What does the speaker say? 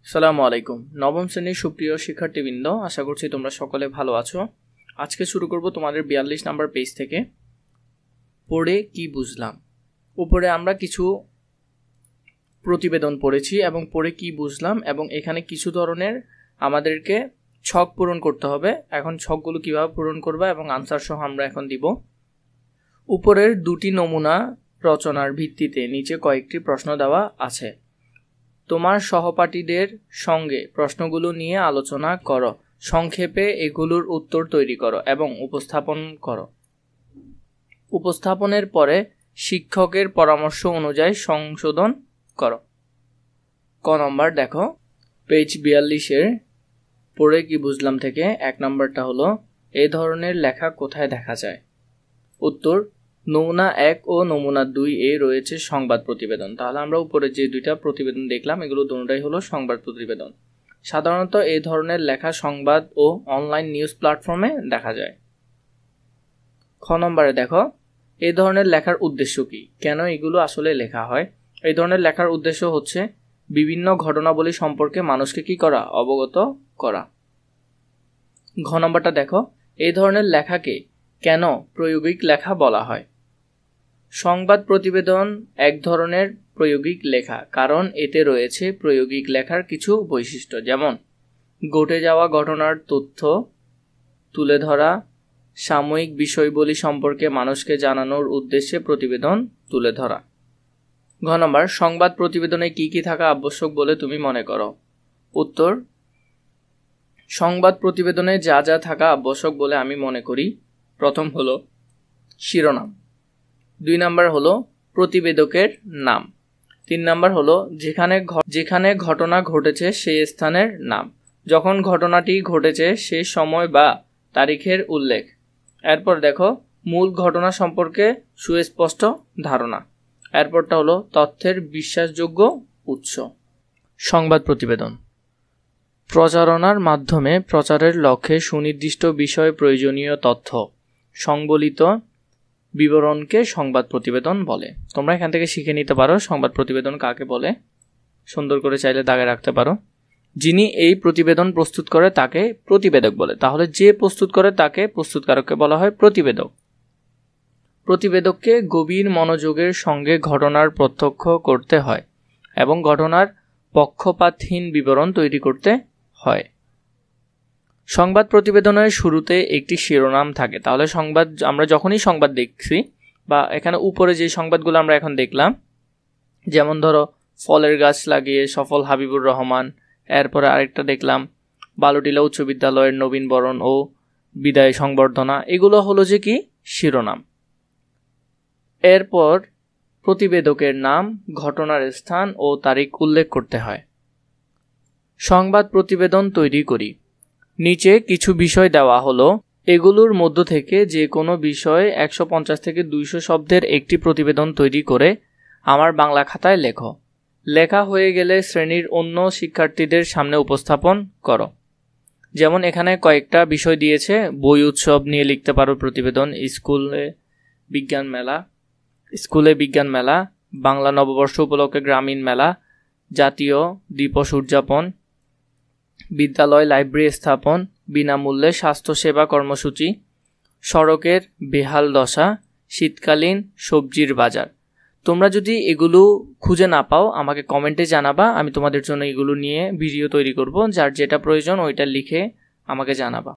সালামু আলাইকুম। নবম শ্রেণীর সুপ্রিয় শিক্ষার্থীবৃন্দ, আশা করছি তোমরা সকলে ভালো আছো। আজকে শুরু করব তোমাদের 42 নাম্বার পেজ থেকে। পড়ে কি বুঝলাম। উপরে আমরা কিছু প্রতিবেদন পড়েছি এবং পড়ে কি বুঝলাম, এবং এখানে কিছু ধরনের আমাদেরকে ছক পূরণ করতে হবে। এখন ছকগুলো কিভাবে পূরণ করবে এবং আনসার সহ আমরা এখন দিব। উপরের দুটি নমুনা রচনার ভিত্তিতে নিচে কয়েকটি প্রশ্ন দেওয়া আছে। তোমার সহপাঠীদের সঙ্গে প্রশ্নগুলো নিয়ে আলোচনা করো, সংক্ষেপে এগুলোর উত্তর তৈরি করো এবং উপস্থাপন করো। উপস্থাপনের পরে শিক্ষকের পরামর্শ অনুযায়ী সংশোধন করো। ক নম্বর দেখো, পেজ 42-এর পড়ে কি বুঝলাম থেকে 1 নম্বরটা হলো, এই ধরনের লেখা কোথায় দেখা যায়? উত্তর, নমুনা 1 ও নমুনা 2-এ রয়েছে সংবাদ প্রতিবেদন। তাহলে আমরা উপরে যে দুইটা প্রতিবেদন দেখলাম, এগুলো দুটোটাই হলো সংবাদ প্রতিবেদন। সাধারণত এই ধরনের লেখা সংবাদ ও অনলাইন নিউজ প্ল্যাটফর্মে দেখা যায়। খ নম্বরে দেখো, এই ধরনের লেখার উদ্দেশ্য কি, কেন এগুলো আসলে লেখা হয়? এই ধরনের লেখার উদ্দেশ্য হচ্ছে বিভিন্ন ঘটনাবলী সম্পর্কে মানুষকে কি করা, অবগত করা। ঘ নম্বরটা দেখো, এই ধরনের লেখাকে কেন প্রায়োগিক লেখা বলা হয়? সংবাদ প্রতিবেদন এক ধরনের প্রায়োগিক লেখা, কারণ এতে রয়েছে প্রায়োগিক লেখার কিছু বৈশিষ্ট্য, যেমন ঘটে যাওয়া ঘটনার তথ্য তুলে ধরা, সাময়িক বিষয়বলী সম্পর্কে মানুষকে জানানোর উদ্দেশ্যে প্রতিবেদন তুলে ধরা। ঘ নম্বর, সংবাদ প্রতিবেদনে কি কি থাকা আবশ্যক বলে তুমি মনে করো? উত্তর, সংবাদ প্রতিবেদনে যা যা থাকা আবশ্যক বলে আমি মনে করি, প্রথম হলো শিরোনাম, 2 নম্বর হলো প্রতিবেদকের নাম, 3 নম্বর হলো যেখানে ঘটনা ঘটেছে সেই স্থানের নাম, যখন ঘটনাটি ঘটেছে সেই সময় বা তারিখের উল্লেখ। এরপর দেখো, মূল ঘটনা সম্পর্কে সুস্পষ্ট ধারণা। এরপরটা হলো তথ্যের বিশ্বাসযোগ্য উৎস। সংবাদ প্রতিবেদন প্রচারণার মাধ্যমে প্রচারের লক্ষ্যে সুনির্দিষ্ট বিষয়ে প্রয়োজনীয় তথ্য সংবলিত বিবরণকে সংবাদ প্রতিবেদন বলে। তোমরা এখান থেকে শিখে নিতে পারো সংবাদ প্রতিবেদন কাকে বলে, সুন্দর করে চাইলে দাগে রাখতে পারো। যিনি এই প্রতিবেদন প্রস্তুত করে তাকে প্রতিবেদক বলে। তাহলে যে প্রস্তুত করে তাকে প্রস্তুতকারককে বলা হয় প্রতিবেদক। প্রতিবেদককে গভীর মনোযোগের সঙ্গে ঘটনার প্রত্যক্ষ করতে হয় এবং ঘটনার পক্ষপাতহীন বিবরণ তৈরি করতে হয়। সংবাদ প্রতিবেদনের শুরুতে একটি শিরোনাম থাকে। তাহলে আমরা যখনই সংবাদ দেখছি, বা এখানে উপরে যে সংবাদগুলো আমরা এখন দেখলাম, যেমন ধরো ফলের গাছ লাগিয়ে সফল হাবিবুর রহমান, এরপরে আরেকটা দেখলাম বালুটিলা উচ্চ বিদ্যালয়ের নবীনবরণ ও বিদায় সংবর্ধনা, এগুলো হলো যে কি শিরোনাম। এরপর প্রতিবেদকের নাম, ঘটনার স্থান ও তারিখ উল্লেখ করতে হয়। সংবাদ প্রতিবেদন তৈরি করি। নিচে কিছু বিষয় দেওয়া হলো, এগুলোর মধ্য থেকে যে কোনো বিষয়ে 150 থেকে 200 শব্দের একটি প্রতিবেদন তৈরি করে আমার বাংলা খাতায় লেখো। লেখা হয়ে গেলে শ্রেণীর অন্য শিক্ষার্থীদের সামনে উপস্থাপন করো। যেমন এখানে কয়েকটা বিষয় দিয়েছে, বই উৎসব নিয়ে লিখতে পারো প্রতিবেদন, স্কুলে বিজ্ঞান মেলা, বাংলা নববর্ষ উপলক্ষে গ্রামীণ মেলা, জাতীয় দিবস উদযাপন, বিদ্যালয় লাইব্রেরি স্থাপন, বিনামূল্যে স্বাস্থ্যসেবা কর্মসূচি, সড়কের বেহাল দশা, শীতকালীন সবজির বাজার। তোমরা যদি এগুলো খুঁজে না পাও আমাকে কমেন্টে জানাবা, আমি তোমাদের জন্য এগুলো নিয়ে ভিডিও তৈরি করব। যার যেটা প্রয়োজন ওইটা লিখে আমাকে জানাবা।